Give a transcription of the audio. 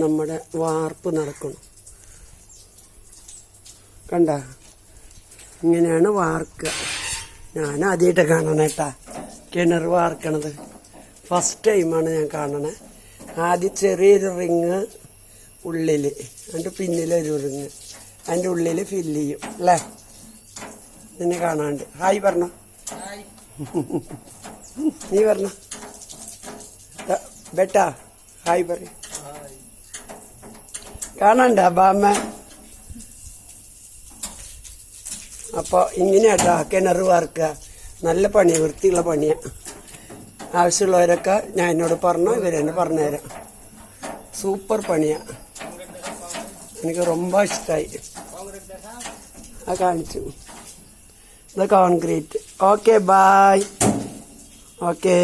നമ്മുടെ വാർപ്പ് നടക്കണം. കണ്ട, ഇങ്ങനെയാണ് വാർക്കുക. ഞാൻ ആദ്യമായിട്ട് കാണണേ കേട്ടാ കിണർ വാർക്കണത്. ഫസ്റ്റ് ടൈമാണ് ഞാൻ കാണണേ. ആദ്യം ചെറിയൊരു റിങ് ഉള്ളിൽ, അതിൻ്റെ പിന്നിലൊരു റിങ്, അതിൻ്റെ ഉള്ളിൽ ഫില്ല് ചെയ്യും അല്ലേ? നിന്നെ കാണാണ്ട്. ഹായ് പറഞ്ഞോ, നീ പറഞ്ഞോ ബേട്ടാ, ഹായ് പറ. കാണണ്ട ബാമ്മ. അപ്പോൾ ഇങ്ങനെയാട്ടാ കിണർ വാർക്കുക. നല്ല പണിയാണ്, വൃത്തിയുള്ള പണിയാണ്. ആവശ്യമുള്ളവരൊക്കെ ഞാൻ എന്നോട് പറഞ്ഞോ, ഇവരെന്നെ പറഞ്ഞുതരാം. സൂപ്പർ പണിയാണ്, എനിക്ക് ரொம்ப ഇഷ്ടമായി. ആ കാണിച്ചു, ഇത് കോൺക്രീറ്റ്. Okay bye. ഓക്കെ.